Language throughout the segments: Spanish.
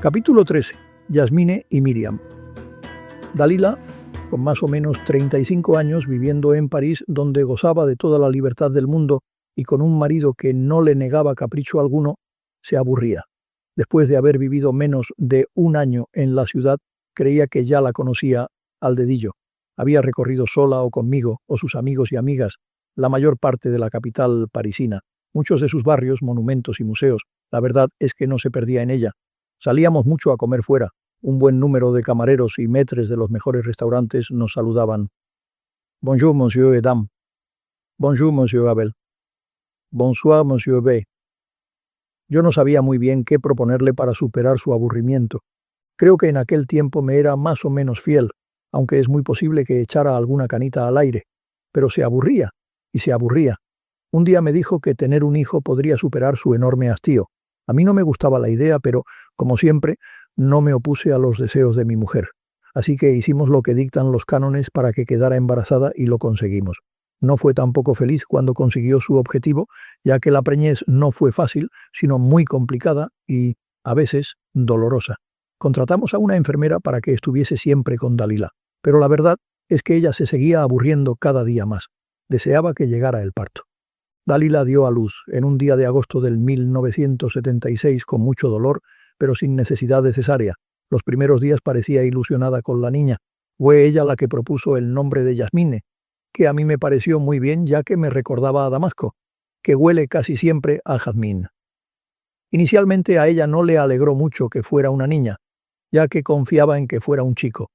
Capítulo 13. Yasmine y Miriam. Dalila, con más o menos 35 años, viviendo en París, donde gozaba de toda la libertad del mundo y con un marido que no le negaba capricho alguno, se aburría. Después de haber vivido menos de un año en la ciudad, creía que ya la conocía al dedillo. Había recorrido sola o conmigo, o sus amigos y amigas, la mayor parte de la capital parisina, muchos de sus barrios, monumentos y museos. La verdad es que no se perdía en ella. Salíamos mucho a comer fuera. Un buen número de camareros y maîtres de los mejores restaurantes nos saludaban. Bonjour, monsieur et dame. Bonjour, monsieur Abel. Bonsoir, monsieur B. Yo no sabía muy bien qué proponerle para superar su aburrimiento. Creo que en aquel tiempo me era más o menos fiel, aunque es muy posible que echara alguna canita al aire. Pero se aburría, y se aburría. Un día me dijo que tener un hijo podría superar su enorme hastío. A mí no me gustaba la idea, pero, como siempre, no me opuse a los deseos de mi mujer. Así que hicimos lo que dictan los cánones para que quedara embarazada y lo conseguimos. No fue tampoco feliz cuando consiguió su objetivo, ya que la preñez no fue fácil, sino muy complicada y, a veces, dolorosa. Contratamos a una enfermera para que estuviese siempre con Dalila, pero la verdad es que ella se seguía aburriendo cada día más. Deseaba que llegara el parto. Dalila dio a luz en un día de agosto del 1976 con mucho dolor, pero sin necesidad de cesárea. Los primeros días parecía ilusionada con la niña. Fue ella la que propuso el nombre de Yasmine, que a mí me pareció muy bien ya que me recordaba a Damasco, que huele casi siempre a jazmín. Inicialmente a ella no le alegró mucho que fuera una niña, ya que confiaba en que fuera un chico.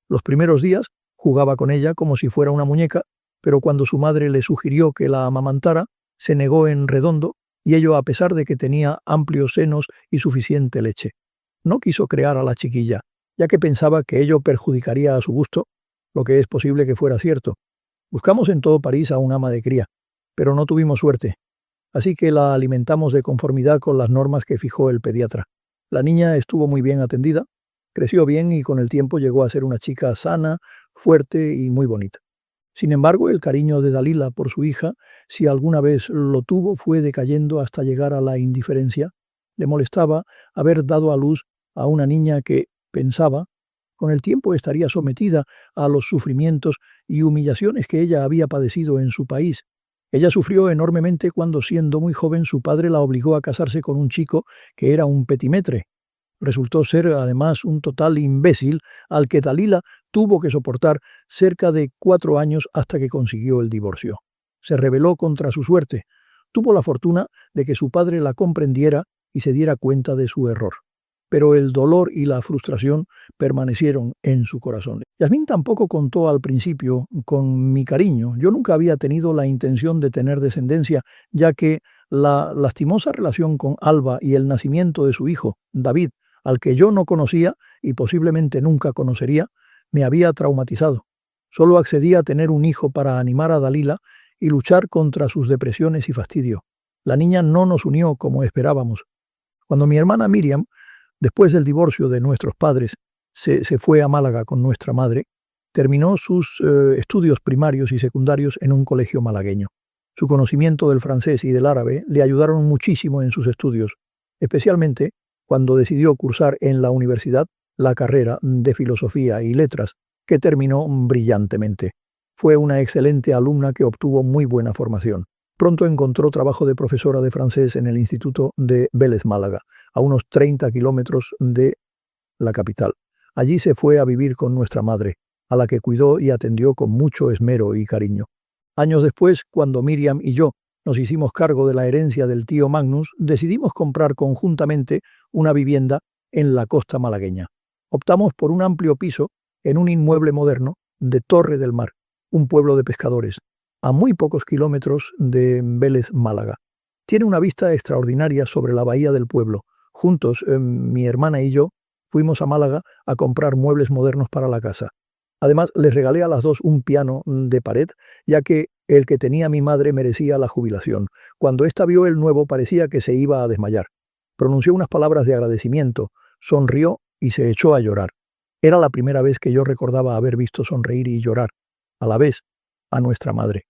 Los primeros días jugaba con ella como si fuera una muñeca, pero cuando su madre le sugirió que la amamantara, se negó en redondo, y ello a pesar de que tenía amplios senos y suficiente leche. No quiso crear a la chiquilla, ya que pensaba que ello perjudicaría a su gusto, lo que es posible que fuera cierto. Buscamos en todo París a un ama de cría, pero no tuvimos suerte, así que la alimentamos de conformidad con las normas que fijó el pediatra. La niña estuvo muy bien atendida, creció bien y con el tiempo llegó a ser una chica sana, fuerte y muy bonita. Sin embargo, el cariño de Dalila por su hija, si alguna vez lo tuvo, fue decayendo hasta llegar a la indiferencia. Le molestaba haber dado a luz a una niña que, pensaba, con el tiempo estaría sometida a los sufrimientos y humillaciones que ella había padecido en su país. Ella sufrió enormemente cuando, siendo muy joven, su padre la obligó a casarse con un chico que era un petimetre. Resultó ser, además, un total imbécil al que Dalila tuvo que soportar cerca de 4 años hasta que consiguió el divorcio. Se rebeló contra su suerte. Tuvo la fortuna de que su padre la comprendiera y se diera cuenta de su error. Pero el dolor y la frustración permanecieron en su corazón. Yasmín tampoco contó al principio con mi cariño. Yo nunca había tenido la intención de tener descendencia, ya que la lastimosa relación con Alba y el nacimiento de su hijo, David, al que yo no conocía y posiblemente nunca conocería, me había traumatizado. Solo accedí a tener un hijo para animar a Dalila y luchar contra sus depresiones y fastidio. La niña no nos unió como esperábamos. Cuando mi hermana Miriam, después del divorcio de nuestros padres, se fue a Málaga con nuestra madre, terminó sus estudios primarios y secundarios en un colegio malagueño. Su conocimiento del francés y del árabe le ayudaron muchísimo en sus estudios, especialmente cuando decidió cursar en la universidad la carrera de Filosofía y Letras, que terminó brillantemente. Fue una excelente alumna que obtuvo muy buena formación. Pronto encontró trabajo de profesora de francés en el Instituto de Vélez Málaga, a unos 30 kilómetros de la capital. Allí se fue a vivir con nuestra madre, a la que cuidó y atendió con mucho esmero y cariño. Años después, cuando Miriam y yo nos hicimos cargo de la herencia del tío Magnus, decidimos comprar conjuntamente una vivienda en la costa malagueña. Optamos por un amplio piso en un inmueble moderno de Torre del Mar, un pueblo de pescadores, a muy pocos kilómetros de Vélez, Málaga. Tiene una vista extraordinaria sobre la bahía del pueblo. Juntos, mi hermana y yo, fuimos a Málaga a comprar muebles modernos para la casa. Además, les regalé a las dos un piano de pared, ya que el que tenía mi madre merecía la jubilación. Cuando ésta vio el nuevo, parecía que se iba a desmayar. Pronunció unas palabras de agradecimiento, sonrió y se echó a llorar. Era la primera vez que yo recordaba haber visto sonreír y llorar, a la vez, a nuestra madre.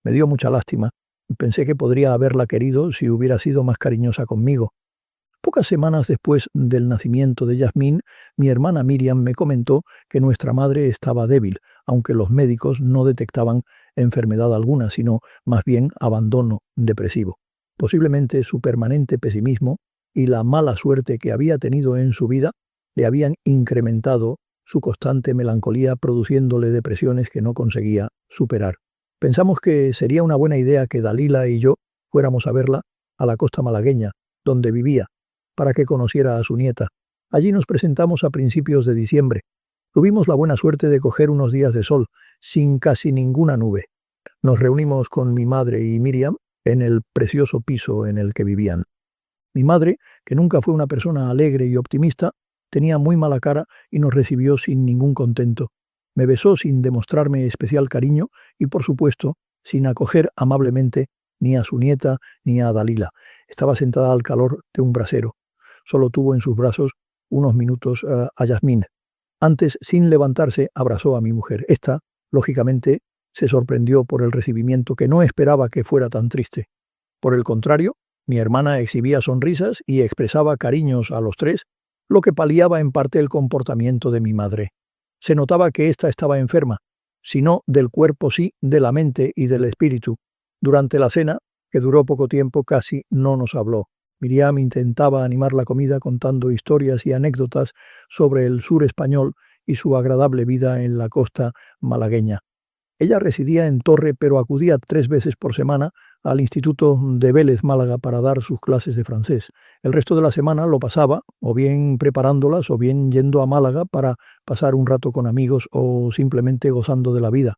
Me dio mucha lástima. Pensé que podría haberla querido si hubiera sido más cariñosa conmigo. Pocas semanas después del nacimiento de Yasmín, mi hermana Miriam me comentó que nuestra madre estaba débil, aunque los médicos no detectaban enfermedad alguna, sino más bien abandono depresivo. Posiblemente su permanente pesimismo y la mala suerte que había tenido en su vida le habían incrementado su constante melancolía, produciéndole depresiones que no conseguía superar. Pensamos que sería una buena idea que Dalila y yo fuéramos a verla a la costa malagueña, donde vivía, para que conociera a su nieta. Allí nos presentamos a principios de diciembre. Tuvimos la buena suerte de coger unos días de sol, sin casi ninguna nube. Nos reunimos con mi madre y Miriam en el precioso piso en el que vivían. Mi madre, que nunca fue una persona alegre y optimista, tenía muy mala cara y nos recibió sin ningún contento. Me besó sin demostrarme especial cariño y, por supuesto, sin acoger amablemente ni a su nieta ni a Dalila. Estaba sentada al calor de un brasero. Solo tuvo en sus brazos unos minutos a Yasmín. Antes, sin levantarse, abrazó a mi mujer. Esta, lógicamente, se sorprendió por el recibimiento, que no esperaba que fuera tan triste. Por el contrario, mi hermana exhibía sonrisas y expresaba cariños a los tres, lo que paliaba en parte el comportamiento de mi madre. Se notaba que ésta estaba enferma, si no del cuerpo, sí de la mente y del espíritu. Durante la cena, que duró poco tiempo, casi no nos habló. Miriam intentaba animar la comida contando historias y anécdotas sobre el sur español y su agradable vida en la costa malagueña. Ella residía en Torre, pero acudía 3 veces por semana al Instituto de Vélez, Málaga, para dar sus clases de francés. El resto de la semana lo pasaba, o bien preparándolas, o bien yendo a Málaga para pasar un rato con amigos o simplemente gozando de la vida.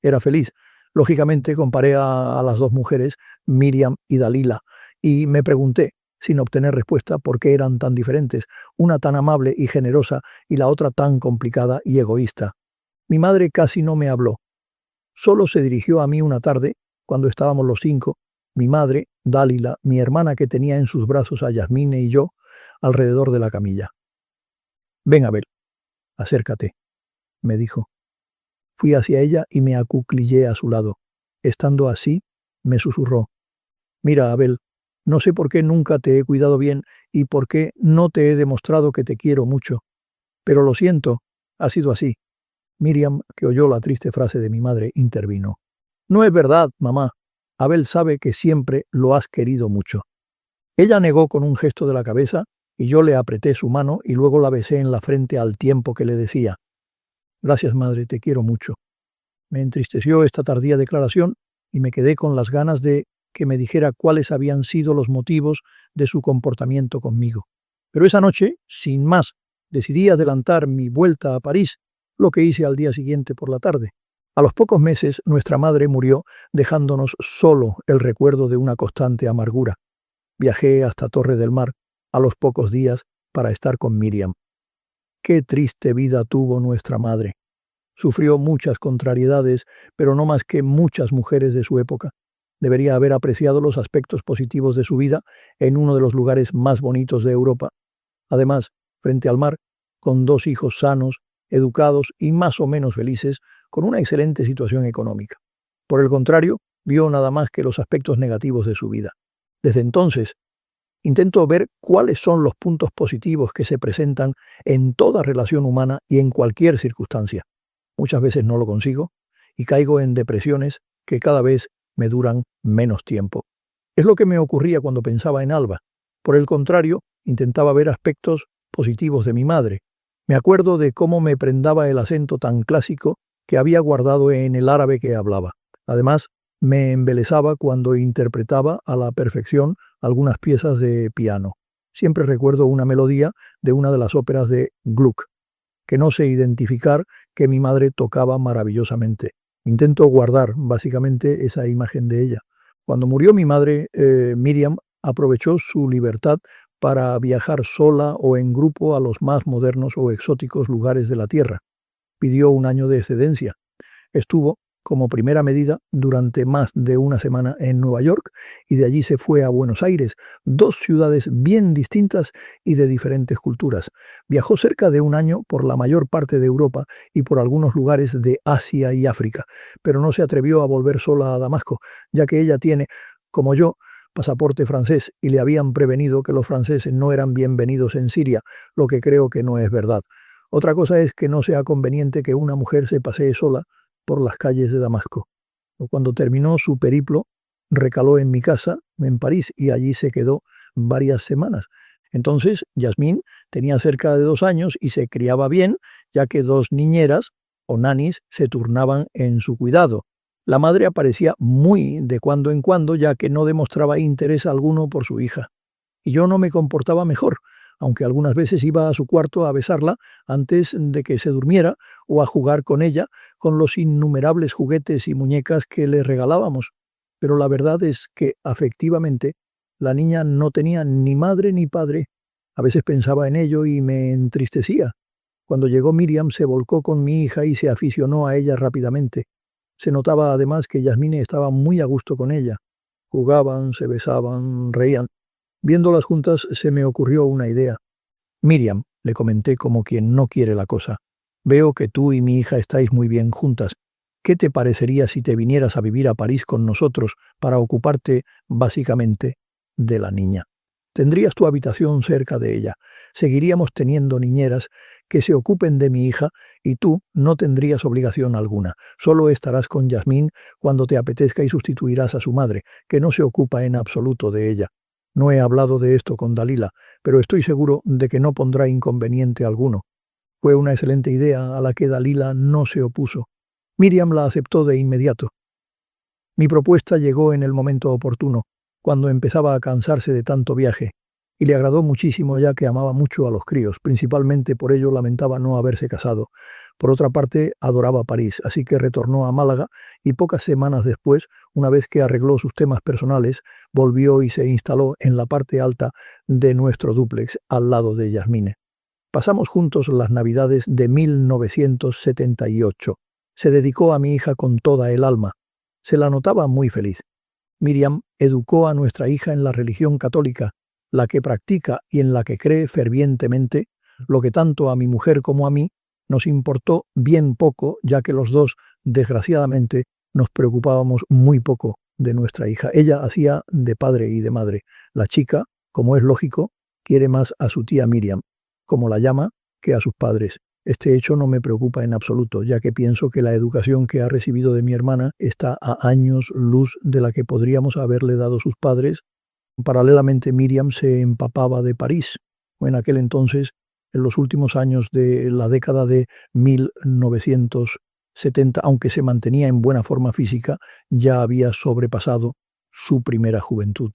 Era feliz. Lógicamente comparé a las dos mujeres, Miriam y Dalila, y me pregunté, sin obtener respuesta, por qué eran tan diferentes, una tan amable y generosa y la otra tan complicada y egoísta. Mi madre casi no me habló. Solo se dirigió a mí una tarde, cuando estábamos los 5, mi madre, Dalila, mi hermana que tenía en sus brazos a Yasmine y yo, alrededor de la camilla. «Ven, Abel, acércate», me dijo. Fui hacia ella y me acuclillé a su lado. Estando así, me susurró: «Mira, Abel, no sé por qué nunca te he cuidado bien y por qué no te he demostrado que te quiero mucho. Pero lo siento, ha sido así». Miriam, que oyó la triste frase de mi madre, intervino. «No es verdad, mamá. Abel sabe que siempre lo has querido mucho». Ella negó con un gesto de la cabeza y yo le apreté su mano y luego la besé en la frente al tiempo que le decía: «Gracias, madre, te quiero mucho». Me entristeció esta tardía declaración y me quedé con las ganas de que me dijera cuáles habían sido los motivos de su comportamiento conmigo. Pero esa noche, sin más, decidí adelantar mi vuelta a París, lo que hice al día siguiente por la tarde. A los pocos meses, nuestra madre murió, dejándonos solo el recuerdo de una constante amargura. Viajé hasta Torre del Mar a los pocos días para estar con Miriam. Qué triste vida tuvo nuestra madre. Sufrió muchas contrariedades, pero no más que muchas mujeres de su época. Debería haber apreciado los aspectos positivos de su vida en uno de los lugares más bonitos de Europa. Además, frente al mar, con 2 hijos sanos, educados y más o menos felices, con una excelente situación económica. Por el contrario, vio nada más que los aspectos negativos de su vida. Desde entonces, intento ver cuáles son los puntos positivos que se presentan en toda relación humana y en cualquier circunstancia. Muchas veces no lo consigo y caigo en depresiones que cada vez me duran menos tiempo. Es lo que me ocurría cuando pensaba en Alba. Por el contrario, intentaba ver aspectos positivos de mi madre. Me acuerdo de cómo me prendaba el acento tan clásico que había guardado en el árabe que hablaba. Además, me embelesaba cuando interpretaba a la perfección algunas piezas de piano. Siempre recuerdo una melodía de una de las óperas de Gluck, que no sé identificar, que mi madre tocaba maravillosamente. Intento guardar básicamente esa imagen de ella. Cuando murió mi madre, Miriam aprovechó su libertad para viajar sola o en grupo a los más modernos o exóticos lugares de la Tierra. Pidió 1 año de excedencia. Estuvo, como primera medida, durante más de una semana en Nueva York y de allí se fue a Buenos Aires, 2 ciudades bien distintas y de diferentes culturas. Viajó cerca de 1 año por la mayor parte de Europa y por algunos lugares de Asia y África, pero no se atrevió a volver sola a Damasco, ya que ella tiene, como yo, pasaporte francés y le habían prevenido que los franceses no eran bienvenidos en Siria, lo que creo que no es verdad. Otra cosa es que no sea conveniente que una mujer se pasee sola por las calles de Damasco. Cuando terminó su periplo, recaló en mi casa, en París, y allí se quedó varias semanas. Entonces, Yasmín tenía cerca de 2 años y se criaba bien, ya que 2 niñeras o nanis se turnaban en su cuidado. La madre aparecía muy de cuando en cuando, ya que no demostraba interés alguno por su hija. Y yo no me comportaba mejor, aunque algunas veces iba a su cuarto a besarla antes de que se durmiera o a jugar con ella con los innumerables juguetes y muñecas que le regalábamos. Pero la verdad es que, afectivamente, la niña no tenía ni madre ni padre. A veces pensaba en ello y me entristecía. Cuando llegó Miriam se volcó con mi hija y se aficionó a ella rápidamente. Se notaba además que Yasmine estaba muy a gusto con ella. Jugaban, se besaban, reían. Viéndolas juntas se me ocurrió una idea. Miriam, le comenté como quien no quiere la cosa, veo que tú y mi hija estáis muy bien juntas. ¿Qué te parecería si te vinieras a vivir a París con nosotros para ocuparte, básicamente, de la niña? Tendrías tu habitación cerca de ella. Seguiríamos teniendo niñeras que se ocupen de mi hija y tú no tendrías obligación alguna. Solo estarás con Yasmín cuando te apetezca y sustituirás a su madre, que no se ocupa en absoluto de ella. No he hablado de esto con Dalila, pero estoy seguro de que no pondrá inconveniente alguno. Fue una excelente idea a la que Dalila no se opuso. Miriam la aceptó de inmediato. Mi propuesta llegó en el momento oportuno, cuando empezaba a cansarse de tanto viaje, y le agradó muchísimo ya que amaba mucho a los críos, principalmente por ello lamentaba no haberse casado. Por otra parte, adoraba París, así que retornó a Málaga y pocas semanas después, una vez que arregló sus temas personales, volvió y se instaló en la parte alta de nuestro dúplex, al lado de Yasmine. Pasamos juntos las Navidades de 1978. Se dedicó a mi hija con toda el alma. Se la notaba muy feliz. Miriam educó a nuestra hija en la religión católica, la que practica y en la que cree fervientemente, lo que tanto a mi mujer como a mí nos importó bien poco, ya que los dos, desgraciadamente, nos preocupábamos muy poco de nuestra hija. Ella hacía de padre y de madre. La chica, como es lógico, quiere más a su tía Miriam, como la llama, que a sus padres. Este hecho no me preocupa en absoluto, ya que pienso que la educación que ha recibido de mi hermana está a años luz de la que podríamos haberle dado sus padres. Paralelamente, Miriam se empapaba de París. En aquel entonces, en los últimos años de la década de 1970, aunque se mantenía en buena forma física, ya había sobrepasado su primera juventud.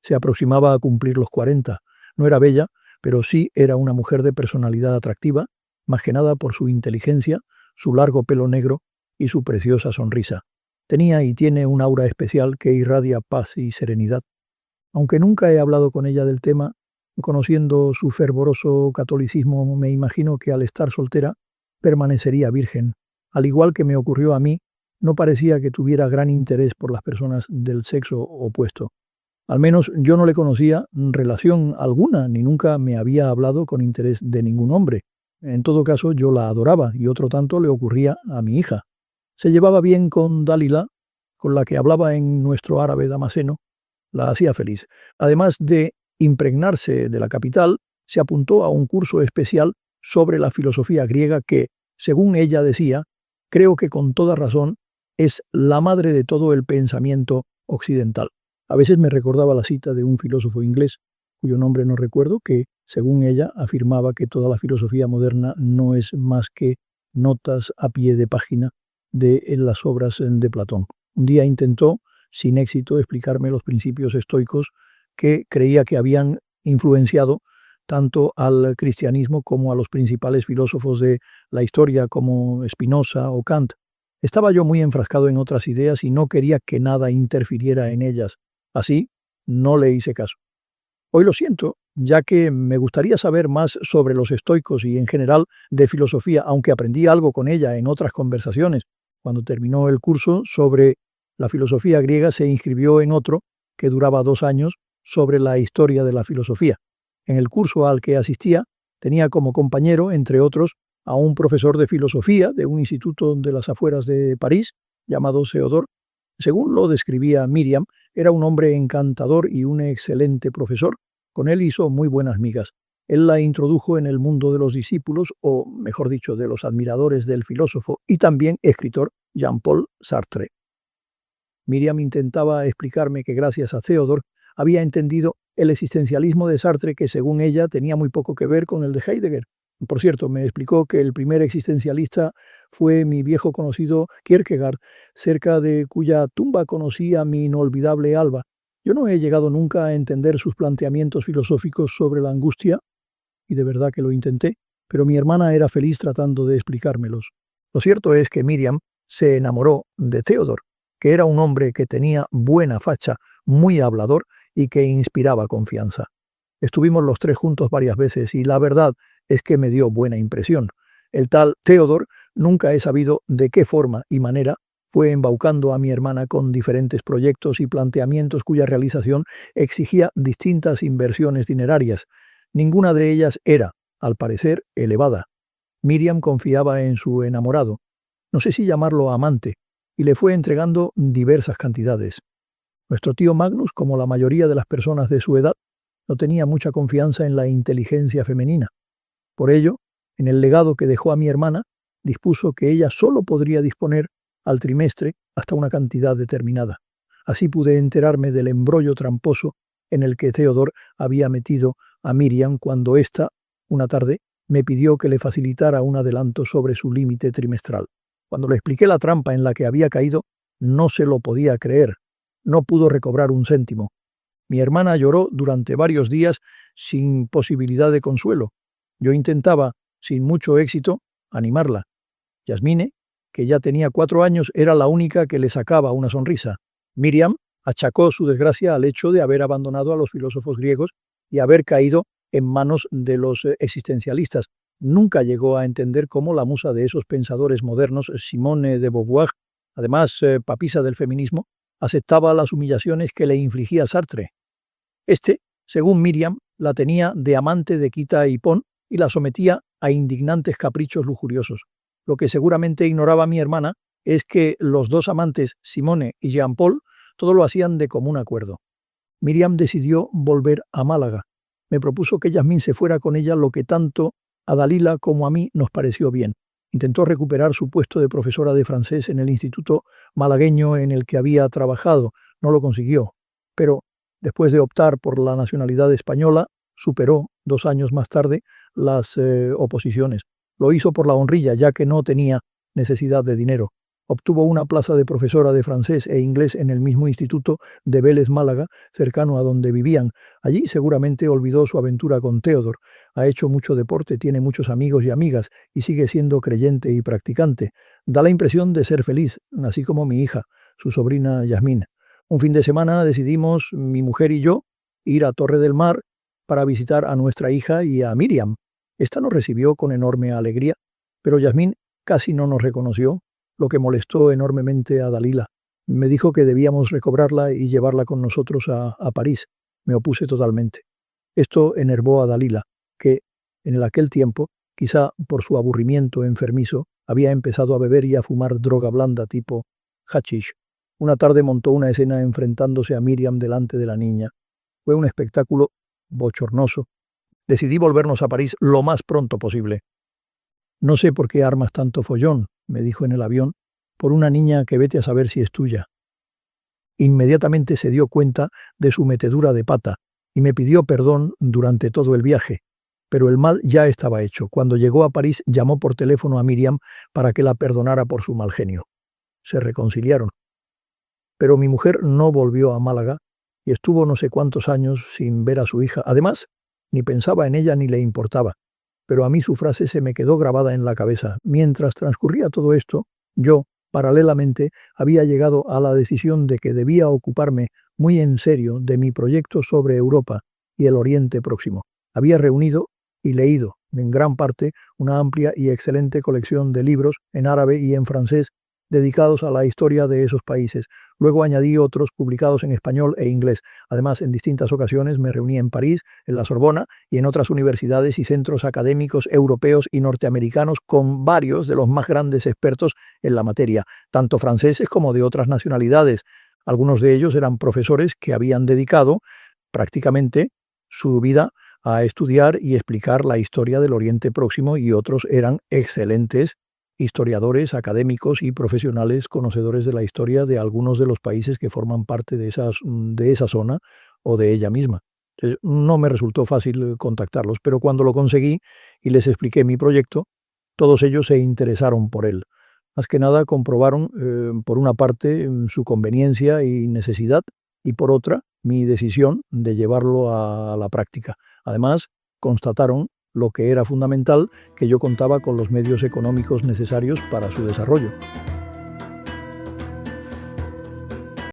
Se aproximaba a cumplir los 40. No era bella, pero sí era una mujer de personalidad atractiva, más que nada por su inteligencia, su largo pelo negro y su preciosa sonrisa. Tenía y tiene un aura especial que irradia paz y serenidad. Aunque nunca he hablado con ella del tema, conociendo su fervoroso catolicismo, me imagino que al estar soltera permanecería virgen. Al igual que me ocurrió a mí, no parecía que tuviera gran interés por las personas del sexo opuesto. Al menos yo no le conocía relación alguna, ni nunca me había hablado con interés de ningún hombre. En todo caso, yo la adoraba y otro tanto le ocurría a mi hija. Se llevaba bien con Dalila, con la que hablaba en nuestro árabe damasceno, la hacía feliz. Además de impregnarse de la capital, se apuntó a un curso especial sobre la filosofía griega que, según ella decía, creo que con toda razón, es la madre de todo el pensamiento occidental. A veces me recordaba la cita de un filósofo inglés, cuyo nombre no recuerdo, que, según ella, afirmaba que toda la filosofía moderna no es más que notas a pie de página de las obras de Platón. Un día intentó, sin éxito, explicarme los principios estoicos que creía que habían influenciado tanto al cristianismo como a los principales filósofos de la historia como Spinoza o Kant. Estaba yo muy enfrascado en otras ideas y no quería que nada interfiriera en ellas. Así, no le hice caso. Hoy lo siento, ya que me gustaría saber más sobre los estoicos y en general de filosofía, aunque aprendí algo con ella en otras conversaciones. Cuando terminó el curso sobre la filosofía griega se inscribió en otro, que duraba 2 años, sobre la historia de la filosofía. En el curso al que asistía tenía como compañero, entre otros, a un profesor de filosofía de un instituto de las afueras de París, llamado Seodor. Según lo describía Miriam, era un hombre encantador y un excelente profesor. Con él hizo muy buenas migas. Él la introdujo en el mundo de los discípulos, o mejor dicho, de los admiradores del filósofo y también escritor Jean-Paul Sartre. Miriam intentaba explicarme que gracias a Theodor había entendido el existencialismo de Sartre, que según ella tenía muy poco que ver con el de Heidegger. Por cierto, me explicó que el primer existencialista fue mi viejo conocido Kierkegaard, cerca de cuya tumba conocí a mi inolvidable Alba. Yo no he llegado nunca a entender sus planteamientos filosóficos sobre la angustia, y de verdad que lo intenté, pero mi hermana era feliz tratando de explicármelos. Lo cierto es que Miriam se enamoró de Theodor, que era un hombre que tenía buena facha, muy hablador y que inspiraba confianza. Estuvimos los tres juntos varias veces y la verdad es que me dio buena impresión. El tal Theodor, nunca he sabido de qué forma y manera, fue embaucando a mi hermana con diferentes proyectos y planteamientos cuya realización exigía distintas inversiones dinerarias. Ninguna de ellas era, al parecer, elevada. Miriam confiaba en su enamorado, no sé si llamarlo amante, y le fue entregando diversas cantidades. Nuestro tío Magnus, como la mayoría de las personas de su edad, no tenía mucha confianza en la inteligencia femenina. Por ello, en el legado que dejó a mi hermana, dispuso que ella solo podría disponer al trimestre hasta una cantidad determinada. Así pude enterarme del embrollo tramposo en el que Theodor había metido a Miriam cuando ésta, una tarde, me pidió que le facilitara un adelanto sobre su límite trimestral. Cuando le expliqué la trampa en la que había caído, no se lo podía creer. No pudo recobrar un céntimo. Mi hermana lloró durante varios días sin posibilidad de consuelo. Yo intentaba, sin mucho éxito, animarla. Yasmine, que ya tenía 4 años, era la única que le sacaba una sonrisa. Miriam achacó su desgracia al hecho de haber abandonado a los filósofos griegos y haber caído en manos de los existencialistas. Nunca llegó a entender cómo la musa de esos pensadores modernos, Simone de Beauvoir, además papisa del feminismo, aceptaba las humillaciones que le infligía Sartre. Este, según Miriam, la tenía de amante de quita y pon y la sometía a indignantes caprichos lujuriosos. Lo que seguramente ignoraba mi hermana es que los dos amantes, Simone y Jean-Paul, todo lo hacían de común acuerdo. Miriam decidió volver a Málaga. Me propuso que Yasmín se fuera con ella, lo que tanto a Dalila como a mí nos pareció bien. Intentó recuperar su puesto de profesora de francés en el instituto malagueño en el que había trabajado. No lo consiguió, pero después de optar por la nacionalidad española, superó 2 años más tarde las oposiciones. Lo hizo por la honrilla, ya que no tenía necesidad de dinero. Obtuvo una plaza de profesora de francés e inglés en el mismo instituto de Vélez Málaga, cercano a donde vivían. Allí seguramente olvidó su aventura con Theodor. Ha hecho mucho deporte, tiene muchos amigos y amigas y sigue siendo creyente y practicante. Da la impresión de ser feliz, así como mi hija, su sobrina Yasmín. Un fin de semana decidimos, mi mujer y yo, ir a Torre del Mar para visitar a nuestra hija y a Miriam. Esta nos recibió con enorme alegría, pero Yasmín casi no nos reconoció, lo que molestó enormemente a Dalila. Me dijo que debíamos recobrarla y llevarla con nosotros a París. Me opuse totalmente. Esto enervó a Dalila, que, en aquel tiempo, quizá por su aburrimiento enfermizo, había empezado a beber y a fumar droga blanda tipo hashish. Una tarde montó una escena enfrentándose a Miriam delante de la niña. Fue un espectáculo bochornoso. Decidí volvernos a París lo más pronto posible. No sé por qué armas tanto follón, me dijo en el avión, por una niña que vete a saber si es tuya. Inmediatamente se dio cuenta de su metedura de pata y me pidió perdón durante todo el viaje. Pero el mal ya estaba hecho. Cuando llegó a París llamó por teléfono a Miriam para que la perdonara por su mal genio. Se reconciliaron. Pero mi mujer no volvió a Málaga y estuvo no sé cuántos años sin ver a su hija. Además, ni pensaba en ella ni le importaba. Pero a mí su frase se me quedó grabada en la cabeza. Mientras transcurría todo esto, yo, paralelamente, había llegado a la decisión de que debía ocuparme muy en serio de mi proyecto sobre Europa y el Oriente Próximo. Había reunido y leído, en gran parte, una amplia y excelente colección de libros en árabe y en francés dedicados a la historia de esos países. Luego añadí otros publicados en español e inglés. Además, en distintas ocasiones me reuní en París, en la Sorbona y en otras universidades y centros académicos europeos y norteamericanos con varios de los más grandes expertos en la materia, tanto franceses como de otras nacionalidades. Algunos de ellos eran profesores que habían dedicado prácticamente su vida a estudiar y explicar la historia del Oriente Próximo y otros eran excelentes historiadores, académicos y profesionales conocedores de la historia de algunos de los países que forman parte de esa zona o de ella misma. Entonces, no me resultó fácil contactarlos, pero cuando lo conseguí y les expliqué mi proyecto, todos ellos se interesaron por él. Más que nada comprobaron, por una parte, su conveniencia y necesidad, y por otra, mi decisión de llevarlo a la práctica. Además, constataron lo que era fundamental, que yo contaba con los medios económicos necesarios para su desarrollo.